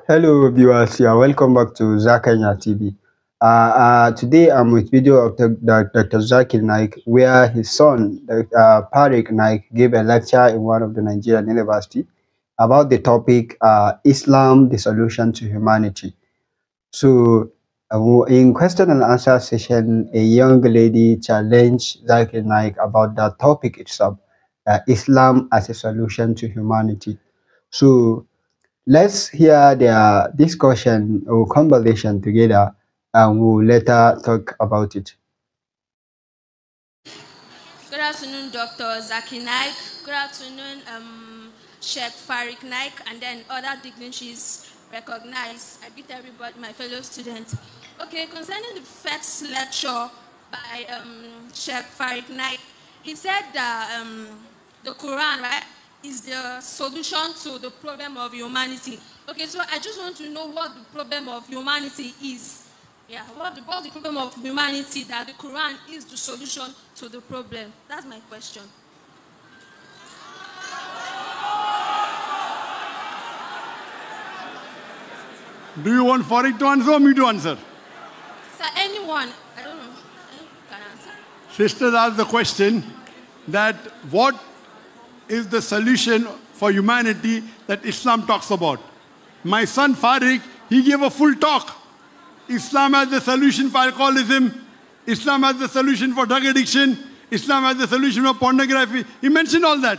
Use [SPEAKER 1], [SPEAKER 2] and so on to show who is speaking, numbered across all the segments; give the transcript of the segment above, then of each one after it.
[SPEAKER 1] Hello viewers, you are welcome back to Zakir Naik TV. Today I'm with video of Dr. Zakir Naik where his son, Parik Naik, gave a lecture in one of the Nigerian university about the topic Islam, the solution to humanity. So in question and answer session, a young lady challenged Zakir Naik about that topic itself, Islam as a solution to humanity. So let's hear their discussion or conversation together and we'll later talk about it.
[SPEAKER 2] Good afternoon, Dr. Zakir Naik. Good afternoon, Sheikh Farik Naik, and then other dignitaries recognized. I greet everybody, my fellow students. Okay, concerning the first lecture by Sheikh Farik Naik, he said that the Quran, right, is the solution to the problem of humanity. Okay, so I just want to know what the problem of humanity is. Yeah, what's the problem of humanity that the Quran is the solution to the problem? That's my question.
[SPEAKER 3] Do you want Farid to answer or me to answer?
[SPEAKER 2] Sir, anyone, I don't know, anyone can answer.
[SPEAKER 3] Sisters asked the question that what is the solution for humanity that Islam talks about? My son Farid, he gave a full talk. Islam has the solution for alcoholism. Islam has the solution for drug addiction. Islam has the solution for pornography. He mentioned all that.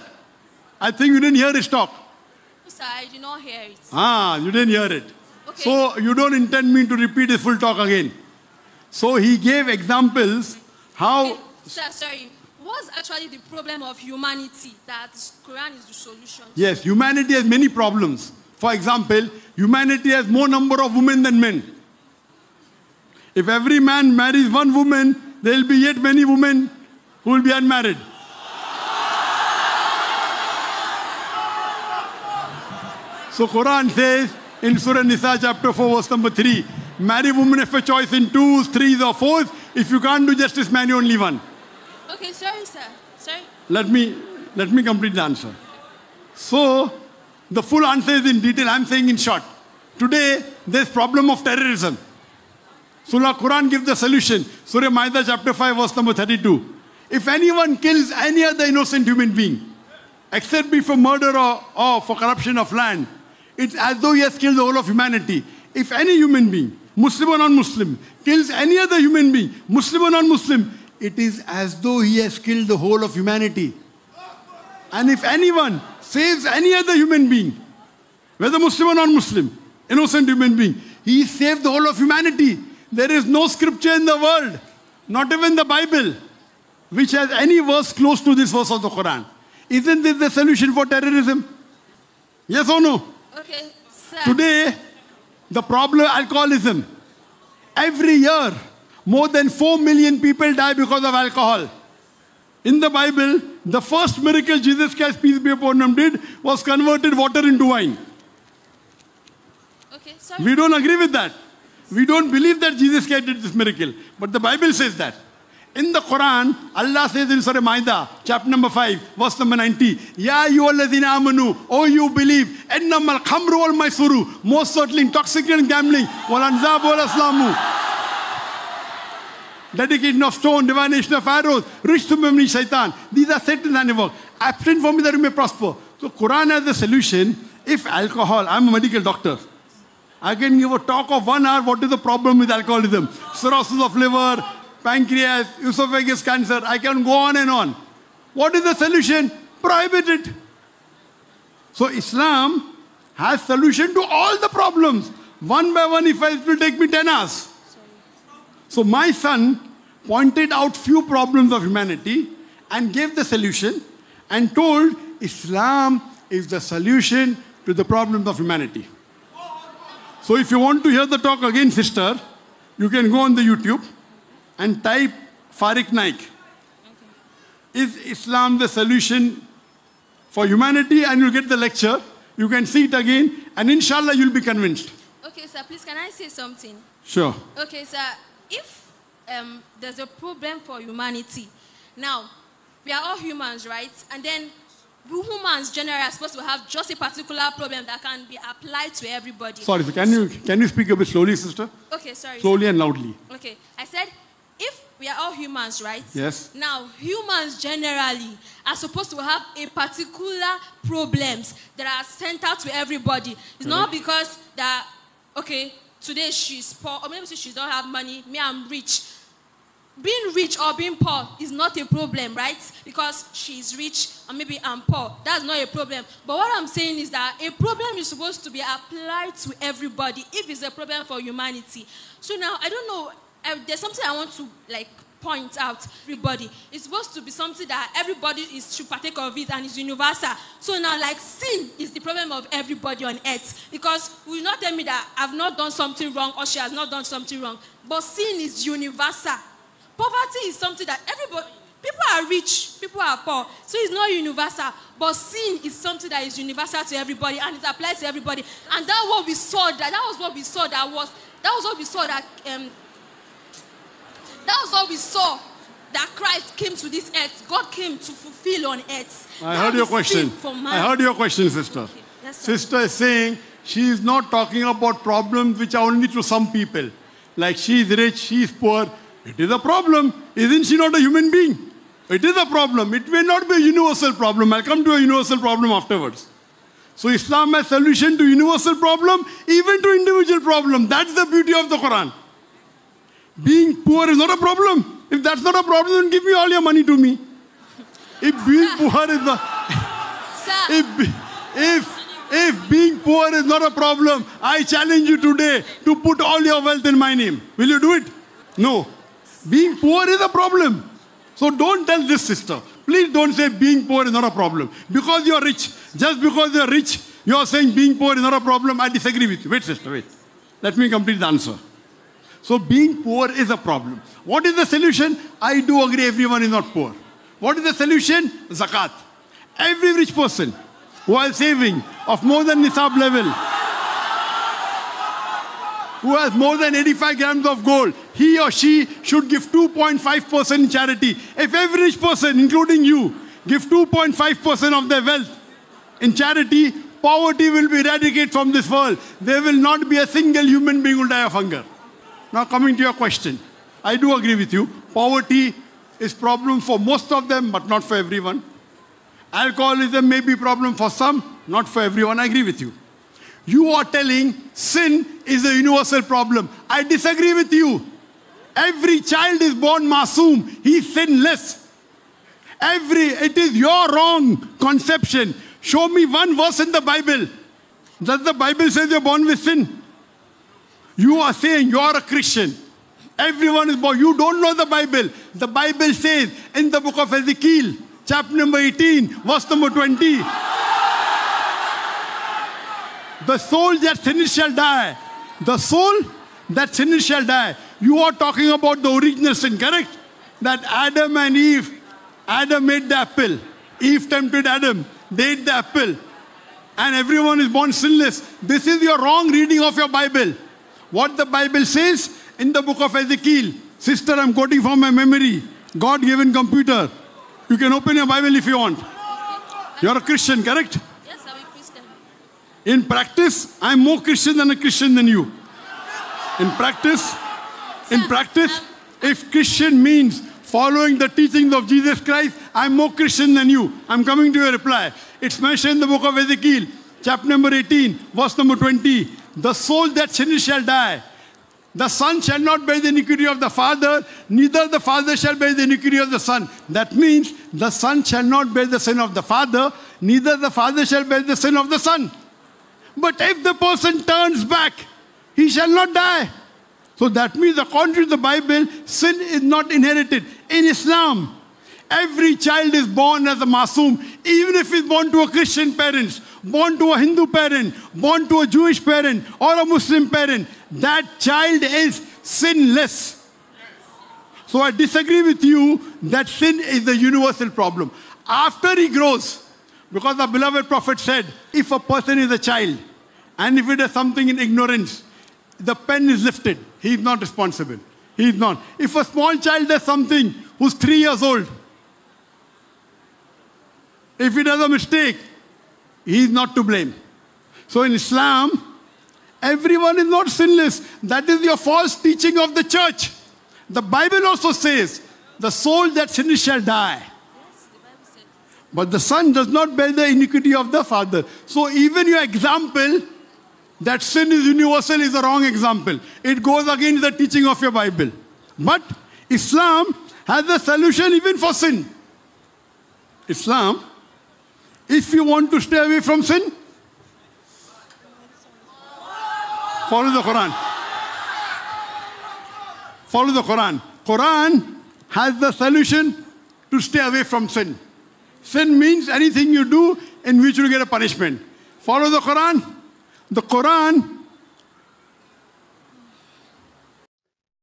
[SPEAKER 3] I think you didn't hear his talk.
[SPEAKER 2] Sir, I did not hear it.
[SPEAKER 3] You didn't hear it.
[SPEAKER 2] Okay.
[SPEAKER 3] So you don't intend me to repeat his full talk again. So he gave examples how...
[SPEAKER 2] Okay. Sir, sorry. What's actually the problem of humanity that the Quran is the solution?
[SPEAKER 3] Yes, humanity has many problems. For example, humanity has more number of women than men. If every man marries one woman, there will be yet many women who will be unmarried. So Quran says in Surah Nisa chapter 4 verse number 3, marry women if a choice in twos, threes or fours. If you can't do justice, marry only one.
[SPEAKER 2] Okay, sorry sir, sorry.
[SPEAKER 3] Let me complete the answer. So the full answer is in detail, I'm saying in short. Today, there's problem of terrorism. Surah Quran gives the solution. Surah Ma'idah chapter 5 verse number 32. If anyone kills any other innocent human being, except be for murder or for corruption of land, it's as though he has killed the whole of humanity. If any human being, Muslim or non-Muslim, kills any other human being, Muslim or non-Muslim, it is as though he has killed the whole of humanity. And if anyone saves any other human being, whether Muslim or non-Muslim, innocent human being, he saved the whole of humanity. There is no scripture in the world, not even the Bible, which has any verse close to this verse of the Quran. Isn't this the solution for terrorism? Yes or no?
[SPEAKER 2] Okay, sir.
[SPEAKER 3] Today, the problem alcoholism. Every year, more than 4 million people die because of alcohol. In the Bible, the first miracle Jesus Christ, peace be upon him, did was converted water into wine.
[SPEAKER 2] Okay, sorry.
[SPEAKER 3] We don't agree with that. We don't believe that Jesus Christ did this miracle. But the Bible says that. In the Quran, Allah says in Surah Ma'idah, chapter number 5, verse number 90, Ya ayyuhalladhina amanu, oh you believe, ennamal khamru wal maisuru, most certainly intoxicant gambling, wal anzab wal aslamu, dedication of stone, divination of arrows, rich to memory shaitan. These are Satan's handiwork. Abstain from it that you may prosper. So Quran has the solution. If alcohol, I'm a medical doctor. I can give a talk of 1 hour, what is the problem with alcoholism? Cirrhosis of liver, pancreas, esophagus cancer. I can go on and on. What is the solution? Prohibit it. So Islam has solution to all the problems. One by one, if it will take me 10 hours. So my son pointed out few problems of humanity and gave the solution and told Islam is the solution to the problems of humanity. So if you want to hear the talk again, sister, you can go on the YouTube and type Farik Naik. Okay. Is Islam the solution for humanity? And you'll get the lecture. You can see it again and inshallah you'll be convinced.
[SPEAKER 2] Okay, sir, please can I say something?
[SPEAKER 3] Sure.
[SPEAKER 2] Okay, sir, if there's a problem for humanity, now, we are all humans, right? And then humans generally are supposed to have just a particular problem that can be applied to everybody.
[SPEAKER 3] Sorry, so can you speak a bit slowly, sister?
[SPEAKER 2] Okay, sorry.
[SPEAKER 3] Slowly and loudly.
[SPEAKER 2] Okay, I said if we are all humans, right?
[SPEAKER 3] Yes.
[SPEAKER 2] Now, humans generally are supposed to have a particular problems that are centered to everybody. It's not because that, okay, today she's poor, or maybe she don't have money, me I'm rich. Being rich or being poor is not a problem, right? Because she's rich or maybe I'm poor. That's not a problem. But what I'm saying is that a problem is supposed to be applied to everybody if it's a problem for humanity. So now, I don't know, there's something I want to point out everybody. It's supposed to be something that everybody should partake of it and is universal. So now sin is the problem of everybody on earth. Because you will not tell me that I've not done something wrong or she has not done something wrong. But sin is universal. Poverty is something that everybody, people are rich, people are poor. So it's not universal. But sin is something that is universal to everybody and it applies to everybody. And that's what we saw that Christ came to this earth. God came to fulfill on earth.
[SPEAKER 3] I heard your question. I heard your question, sister.
[SPEAKER 2] Okay. Yes,
[SPEAKER 3] Sister is saying she is not talking about problems which are only to some people. Like she is rich, she is poor. It is a problem. Isn't she not a human being? It is a problem. It may not be a universal problem. I'll come to a universal problem afterwards. So Islam has solution to universal problem, even to individual problem. That's the beauty of the Quran. Being poor is not a problem. If that's not a problem, then give me all your money to me. If being poor is not... If being poor is not a problem, I challenge you today to put all your wealth in my name. Will you do it? No. Being poor is a problem. So don't tell this, sister. Please don't say being poor is not a problem. Because you are rich. Just because you are rich, you are saying being poor is not a problem. I disagree with you. Wait, sister, wait. Let me complete the answer. So being poor is a problem. What is the solution? I do agree everyone is not poor. What is the solution? Zakat. Every rich person who is saving of more than nisab level, who has more than 85 grams of gold, he or she should give 2.5% in charity. If every rich person, including you, give 2.5% of their wealth in charity, poverty will be eradicated from this world. There will not be a single human being who will die of hunger. Now coming to your question, I do agree with you. Poverty is a problem for most of them, but not for everyone. Alcoholism may be a problem for some, not for everyone. I agree with you. You are telling sin is a universal problem. I disagree with you. Every child is born masoom. He is sinless. It is your wrong conception. Show me one verse in the Bible. Does the Bible say you're born with sin? You are saying you are a Christian. Everyone is born. You don't know the Bible. The Bible says in the book of Ezekiel, chapter number 18, verse number 20. The soul that sinners shall die. The soul that sinners shall die. You are talking about the original sin, correct? That Adam and Eve, Adam ate the apple. Eve tempted Adam. They ate the apple. And everyone is born sinless. This is your wrong reading of your Bible. What the Bible says in the book of Ezekiel. Sister, I'm quoting from my memory. God-given computer. You can open your Bible if you want. You're a Christian, correct?
[SPEAKER 2] Yes, I'm a Christian.
[SPEAKER 3] In practice, I'm more Christian than a Christian than you. In practice, if Christian means following the teachings of Jesus Christ, I'm more Christian than you. I'm coming to your reply. It's mentioned in the book of Ezekiel, chapter number 18, verse number 20. The soul that sinners shall die. The son shall not bear the iniquity of the father, neither the father shall bear the iniquity of the son. That means the son shall not bear the sin of the father, neither the father shall bear the sin of the son. But if the person turns back, he shall not die. So that means, according to the Bible, sin is not inherited. In Islam, every child is born as a masoom, even if he's born to a Christian parents, born to a Hindu parent, born to a Jewish parent, or a Muslim parent. That child is sinless. So I disagree with you that sin is a universal problem. After he grows, because the beloved Prophet said, if a person is a child, and if it is something in ignorance, the pen is lifted. He is not responsible. He is not. If a small child does something who's 3 years old, If he does a mistake, he is not to blame. So in Islam, everyone is not sinless. That is your false teaching of the church. The Bible also says, the soul that sinners shall die. But the son does not bear the iniquity of the father. So even your example that sin is universal is a wrong example. It goes against the teaching of your Bible. But Islam has a solution even for sin. Islam, if you want to stay away from sin, follow the Quran. Follow the Quran. Quran has the solution to stay away from sin. Sin means anything you do in which you get a punishment. Follow the Quran. The Quran.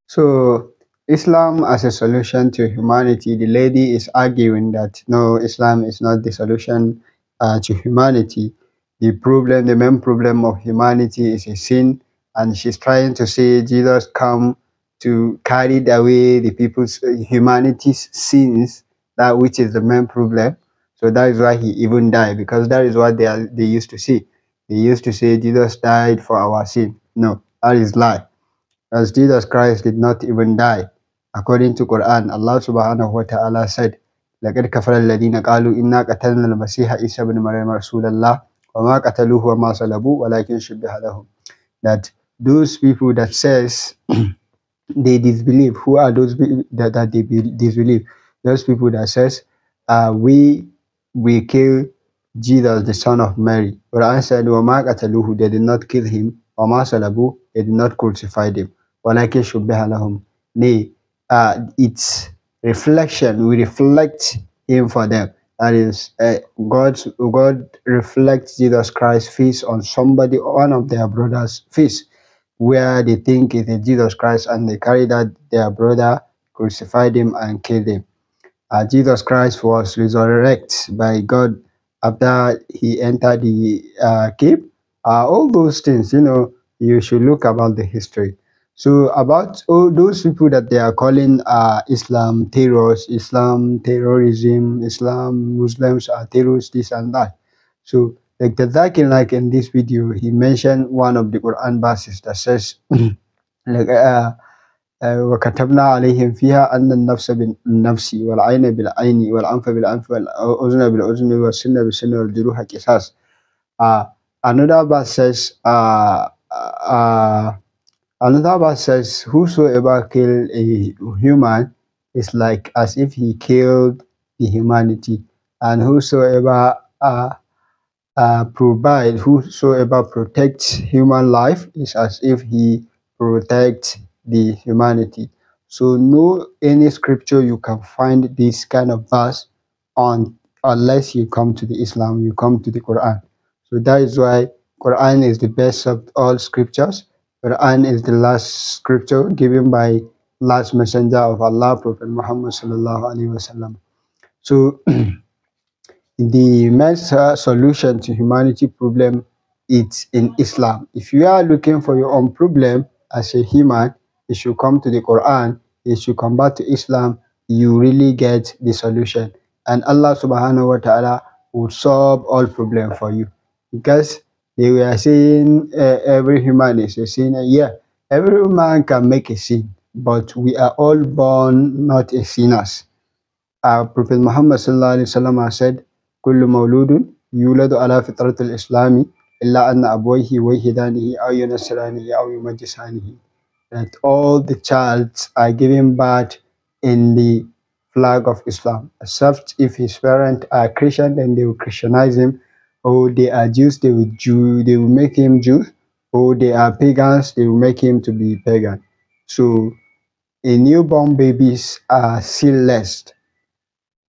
[SPEAKER 1] So, Islam as a solution to humanity, the lady is arguing that no, Islam is not the solution to humanity. The main problem of humanity is a sin, and she's trying to say Jesus come to carry away the people's humanity's sins, that which is the main problem. So that is why he even died, because that is what they used to say. They used to say Jesus died for our sin. No, that is lie. As Jesus Christ did not even die. According to Quran, Allah subhanahu wa ta'ala said, لَقَدْ كَفَرَ الَّذِينَ قَالُوا إِنَّا قَتَلْنَا الْمَسِيحَ عِيسَى بْنَ مَرْيَمَ رَسُولَ اللَّهِ وَمَا قَتَلُوهُ وَمَا صَلَبُوهُ وَلَكِنْ شُبِّهَ لَهُمْ. That those people that says they disbelieve, who are those people that they disbelieve? Those people that says, we kill Jesus, the son of Mary. Quran said, وَمَا قَتَلُوهُ, they did not kill him. وَمَا صَلَبُوهُ, they did not crucify him. وَلَكِنْ شُبِّهَ لَهُمْ. Nay, its reflection, we reflect him for them. That is, God reflects Jesus Christ's face on somebody, one of their brothers' face, where they think it is Jesus Christ, and they carry that their brother, crucified him and killed him. Jesus Christ was resurrected by God after he entered the cave. All those things, you should look about the history. So about all those people that they are calling Islam terrorists, Islam terrorism, Islam Muslims are terrorists, this and that. So like the Zakir Naik in this video, he mentioned one of the Quran verses that says like وكتبنا عليهم فيها أن النفس بالنفس والعين بالعين والأنف بالأنف والأذن بالأذن والسن بالسن والجروح قصاص. Another verse says whosoever kill a human is like as if he killed the humanity, and whosoever protects human life is as if he protects the humanity. So no any scripture you can find this kind of verse on unless you come to the Islam, you come to the Quran. So that is why Quran is the best of all scriptures. Quran is the last scripture given by last messenger of Allah, Prophet Muhammad sallallahu alaihi wasallam. So the best solution to humanity problem is in Islam. If you are looking for your own problem as a human, you should come to the Quran, you should come back to Islam, you really get the solution. And Allah subhanahu wa ta'ala will solve all problems for you. Because they were saying every human is a sinner. Yeah, every man can make a sin, but we are all born not as sinners. Prophet Muhammad sallallahu alaihi wasallam said, كل مولود يولد على فطرة الإسلام إلا أن أبويه يوحدانه أو ينصرانه أو يمجسانه. That all the child are given birth in the flag of Islam, except if his parents are Christian, then they will Christianize him, or they are Jews, they will make him Jew, or they are pagans, they will make him to be pagan. So a newborn babies are sinless.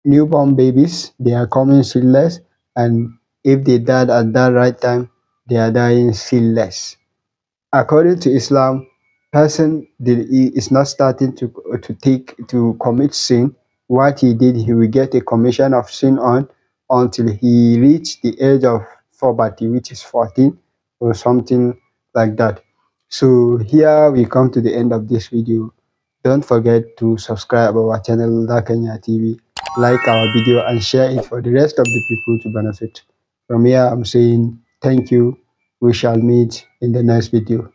[SPEAKER 1] Newborn babies, they are coming sinless, and if they died at that right time, they are dying sinless. According to Islam, person is not starting to commit sin. What he did, he will get a commission of sin on until he reach the age of puberty, which is 14 or something like that. So here we come to the end of this video. Don't forget to subscribe our channel, Kenya TV. like our video and share it for the rest of the people to benefit. From here, I'm saying thank you. We shall meet in the next video.